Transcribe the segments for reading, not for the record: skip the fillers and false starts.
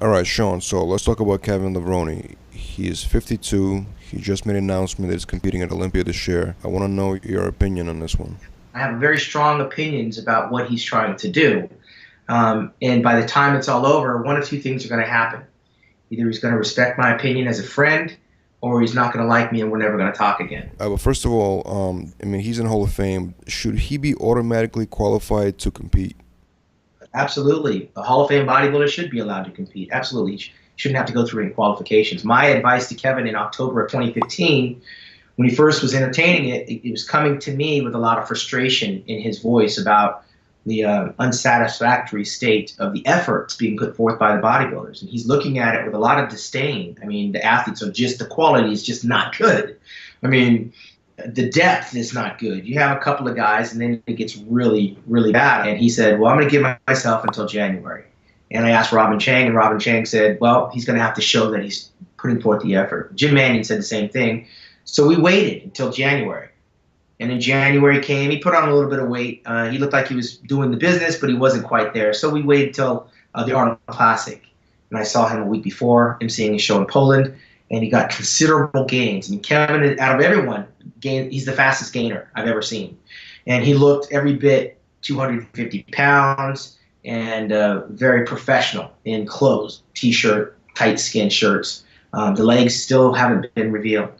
All right, Shawn. So let's talk about Kevin Levrone. He is 52. He just made an announcement that he's competing at Olympia this year. I want to know your opinion on this one. I have very strong opinions about what he's trying to do. And by the time it's all over, one of two things are going to happen. Either he's going to respect my opinion as a friend, or he's not going to like me and we're never going to talk again. But first of all, I mean, he's in Hall of Fame. Should he be automatically qualified to compete? Absolutely. A Hall of Fame bodybuilder should be allowed to compete. Absolutely. He shouldn't have to go through any qualifications. My advice to Kevin in October of 2015, when he first was entertaining it was coming to me with a lot of frustration in his voice about the unsatisfactory state of the efforts being put forth by the bodybuilders. And he's looking at it with a lot of disdain. I mean, the athletes are just, the quality is just not good. I mean, the depth is not good. You have a couple of guys, and then it gets really, really bad. And he said, well, I'm going to give myself until January. And I asked Robin Chang, and Robin Chang said, well, he's going to have to show that he's putting forth the effort. Jim Mannion said the same thing. So we waited until January. And then January came. He put on a little bit of weight. He looked like he was doing the business, but he wasn't quite there. So we waited till the Arnold Classic. And I saw him a week before, him seeing a show in Poland, and he got considerable gains. I mean, Kevin, out of everyone, he's the fastest gainer I've ever seen. And he looked every bit 250 pounds and very professional in clothes, T-shirt, tight skin shirts. The legs still haven't been revealed.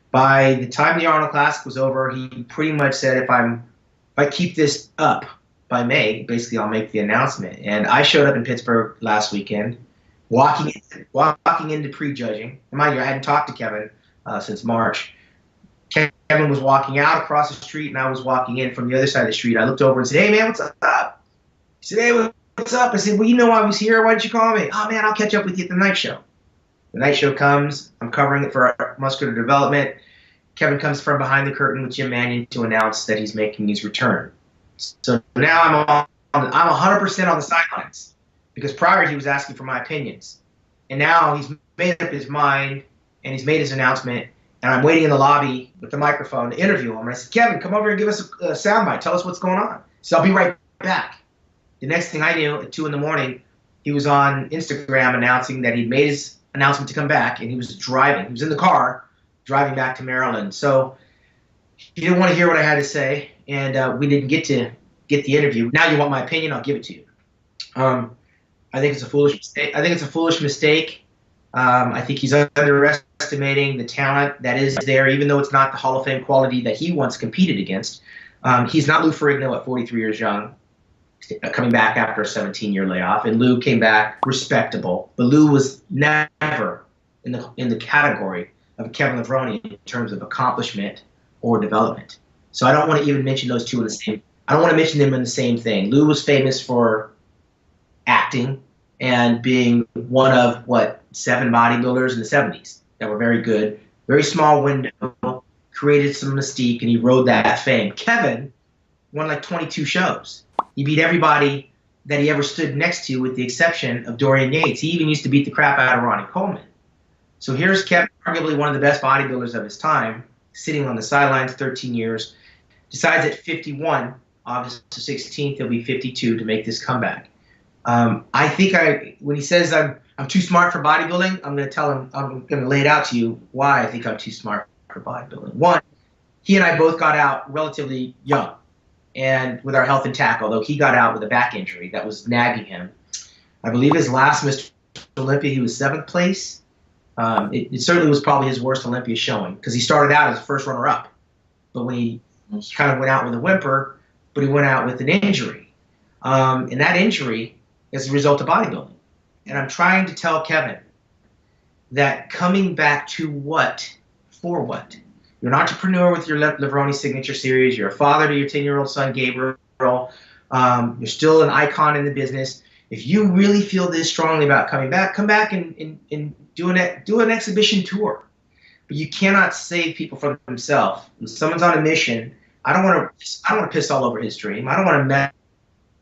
By the time the Arnold Classic was over, he pretty much said, if I keep this up by May, basically I'll make the announcement. And I showed up in Pittsburgh last weekend, walking into prejudging. And mind you, I hadn't talked to Kevin since March. Kevin was walking out across the street, and I was walking in from the other side of the street. I looked over and said, hey, man, what's up? He said, hey, what's up? I said, well, you know I was here. Why didn't you call me? Oh, man, I'll catch up with you at the night show. The night show comes. I'm covering it for Muscular Development. Kevin comes from behind the curtain with Jim Mannion to announce that he's making his return. So now I'm 100% on the sidelines, because prior he was asking for my opinions. And now he's made up his mind, and he's made his announcement, and I'm waiting in the lobby with the microphone to interview him. I said, Kevin, come over and give us a soundbite. Tell us what's going on. So I'll be right back. The next thing I knew, at 2 in the morning, he was on Instagram announcing that he'd made his announcement to come back, and he was driving. He was in the car driving back to Maryland. So he didn't want to hear what I had to say, and we didn't get the interview. Now you want my opinion, I'll give it to you. I think it's a foolish mistake. I think he's underestimating the talent that is there, even though it's not the Hall of Fame quality that he once competed against. He's not Lou Ferrigno at 43 years young, coming back after a 17-year layoff, and Lou came back respectable, but Lou was never in the category of Kevin Levrone in terms of accomplishment or development. So I don't want to even mention those two in the same. I don't want to mention them in the same thing. Lou was famous for acting and being one of 7 bodybuilders in the 70s that were very good. Very small window, created some mystique, and he rode that fame. Kevin won like 22 shows. He beat everybody that he ever stood next to, with the exception of Dorian Yates. He even used to beat the crap out of Ronnie Coleman. So here's Kevin, arguably one of the best bodybuilders of his time, sitting on the sidelines 13 years, decides at 51, August 16th, he'll be 52 to make this comeback. I think when he says I'm too smart for bodybuilding, I'm going to tell him, I'm going to lay it out to you why I think I'm too smart for bodybuilding. One, he and I both got out relatively young and with our health intact, although he got out with a back injury that was nagging him. I believe his last Mr. Olympia, he was 7th place. It certainly was probably his worst Olympia showing, because he started out as first runner-up. But when he kind of went out with a whimper, but he went out with an injury. And that injury is a result of bodybuilding. And I'm trying to tell Kevin that coming back to what? For what? You're an entrepreneur with your Levrone Signature Series. You're a father to your 10-year-old son, Gabriel. You're still an icon in the business. If you really feel this strongly about coming back, come back and do an exhibition tour. But you cannot save people from themselves. When someone's on a mission, I don't want to piss all over his dream. I don't want to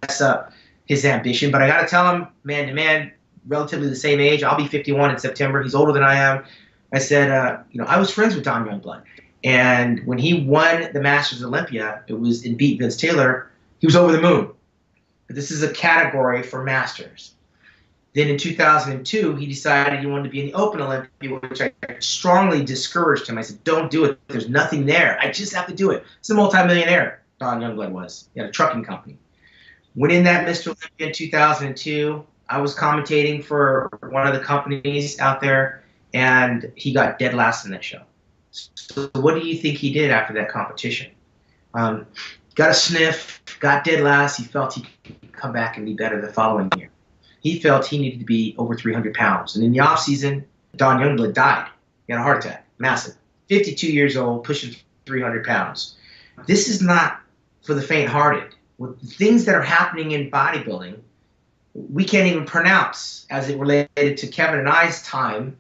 mess up his ambition. But I got to tell him, man to man, relatively the same age. I'll be 51 in September. He's older than I am. I said, I was friends with Don Youngblood. And when he won the Masters Olympia, it was and beat Vince Taylor, he was over the moon. But this is a category for masters. Then in 2002, he decided he wanted to be in the Open Olympia, which I strongly discouraged him. I said, don't do it. There's nothing there. I just have to do it. He's a multimillionaire, Don Youngblood was. He had a trucking company. Went in that Mr. Olympia in 2002. I was commentating for one of the companies out there, and he got dead last in that show. So what do you think he did after that competition? Got a sniff, got dead last. He felt he could come back and be better the following year. He felt he needed to be over 300 pounds. And in the offseason, Don Youngblood died. He had a heart attack, massive. 52 years old, pushing 300 pounds. This is not for the faint-hearted. With the things that are happening in bodybuilding, we can't even pronounce as it related to Kevin and I's time,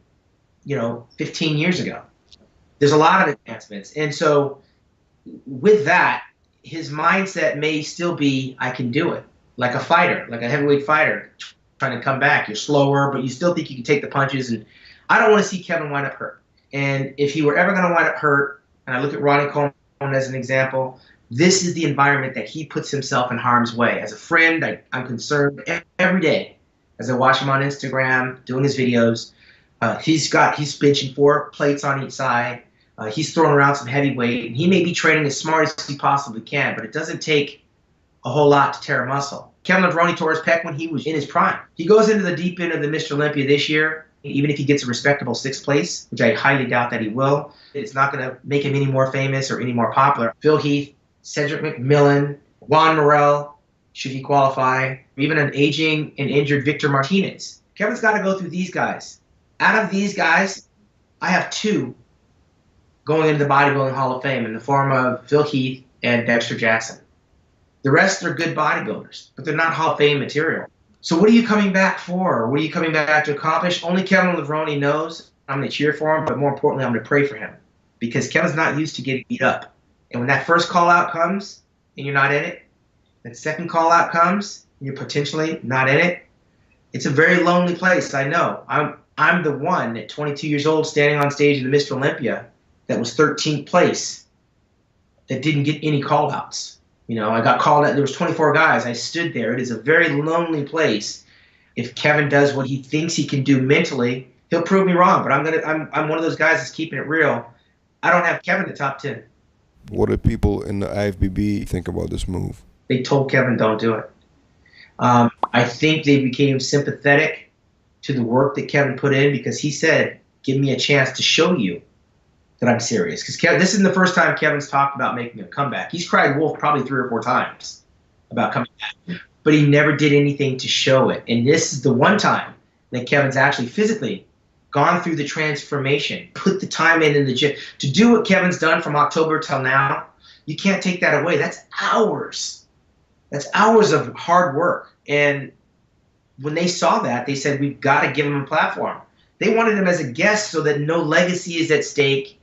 15 years ago. There's a lot of advancements. And so with that, his mindset may still be, I can do it. Like a fighter, like a heavyweight fighter, trying to come back. You're slower, but you still think you can take the punches. And I don't want to see Kevin wind up hurt. And if he were ever going to wind up hurt, and I look at Ronnie Coleman as an example, this is the environment that he puts himself in harm's way. As a friend, I'm concerned every day as I watch him on Instagram, doing his videos. He's benching 4 plates on each side. He's throwing around some heavy weight, and he may be training as smart as he possibly can, but it doesn't take a whole lot to tear a muscle. Kevin Levrone tore his pec when he was in his prime. He goes into the deep end of the Mr. Olympia this year, even if he gets a respectable 6th place, which I highly doubt that he will. It's not going to make him any more famous or any more popular. Phil Heath, Cedric McMillan, Juan Morel, should he qualify, even an aging and injured Victor Martinez. Kevin's got to go through these guys. Out of these guys, I have 2 going into the Bodybuilding Hall of Fame in the form of Phil Heath and Dexter Jackson. The rest are good bodybuilders, but they're not Hall of Fame material. So what are you coming back for? What are you coming back to accomplish? Only Kevin Levrone knows. I'm going to cheer for him, but more importantly, I'm going to pray for him, because Kevin's not used to getting beat up. And when that first call-out comes and you're not in it, that second call-out comes and you're potentially not in it, it's a very lonely place, I know. I'm the one at 22 years old standing on stage in the Mr. Olympia that was 13th place that didn't get any call-outs. I got called out. There was 24 guys. I stood there. It is a very lonely place. If Kevin does what he thinks he can do mentally, he'll prove me wrong. But I'm one of those guys that's keeping it real. I don't have Kevin in the top 10. What do people in the IFBB think about this move? They told Kevin, don't do it. I think they became sympathetic to the work that Kevin put in, because he said, give me a chance to show you that I'm serious. Because this isn't the first time Kevin's talked about making a comeback. He's cried wolf probably 3 or 4 times about coming back, but he never did anything to show it. And this is the one time that Kevin's actually physically gone through the transformation, put the time in the gym. To do what Kevin's done from October till now, you can't take that away. That's hours. That's hours of hard work. And when they saw that, they said, we've got to give him a platform. They wanted him as a guest so that no legacy is at stake.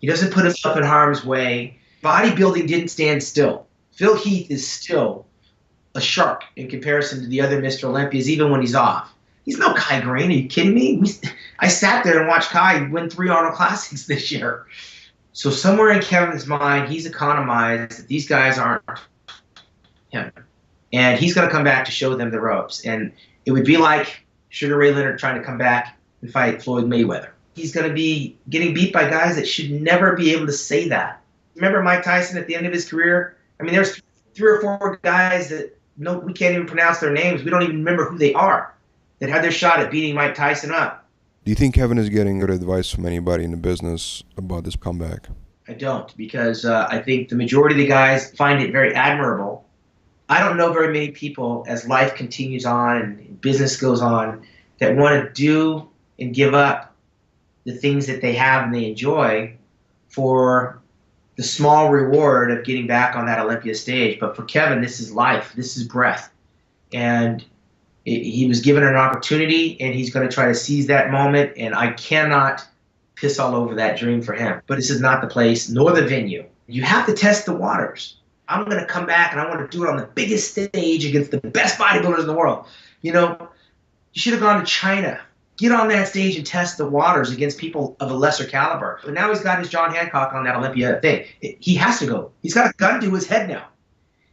He doesn't put himself in harm's way. Bodybuilding didn't stand still. Phil Heath is still a shark in comparison to the other Mr. Olympias, even when he's off. He's no Kai Green. Are you kidding me? I sat there and watched Kai win 3 Arnold Classics this year. So somewhere in Kevin's mind, he's economized that these guys aren't him. And he's going to come back to show them the ropes. And it would be like Sugar Ray Leonard trying to come back and fight Floyd Mayweather. He's going to be getting beat by guys that should never be able to say that. Remember Mike Tyson at the end of his career? I mean, there's 3 or 4 guys that we can't even pronounce their names. We don't even remember who they are, that had their shot at beating Mike Tyson up. Do you think Kevin is getting good advice from anybody in the business about this comeback? I don't, because I think the majority of the guys find it very admirable. I don't know very many people, as life continues on and business goes on, that want to do and give up the things that they have and they enjoy for the small reward of getting back on that Olympia stage. But for Kevin, this is life. This is breath. And he was given an opportunity, and he's going to try to seize that moment. And I cannot piss all over that dream for him. But this is not the place nor the venue. You have to test the waters. I'm going to come back, and I want to do it on the biggest stage against the best bodybuilders in the world. You should have gone to China. Get on that stage and test the waters against people of a lesser caliber. But now he's got his John Hancock on that Olympia thing. He has to go. He's got a gun to his head now.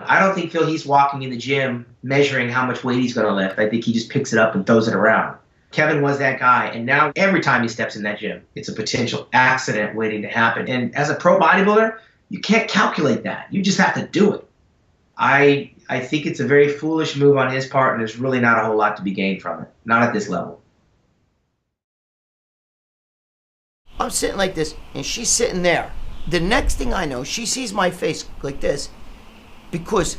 I don't think he's walking in the gym measuring how much weight he's going to lift. I think he just picks it up and throws it around. Kevin was that guy, and now every time he steps in that gym, it's a potential accident waiting to happen. And as a pro bodybuilder, you can't calculate that. You just have to do it. I think it's a very foolish move on his part, and there's really not a whole lot to be gained from it. Not at this level. I'm sitting like this, and she's sitting there. The next thing I know, she sees my face like this, because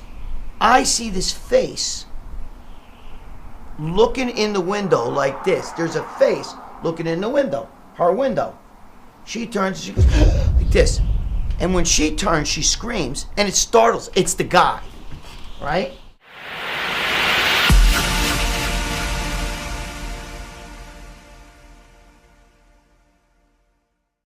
I see this face looking in the window like this. There's a face looking in the window, her window. She turns and she goes like this. And when she turns, she screams, and it startles. It's the guy, right?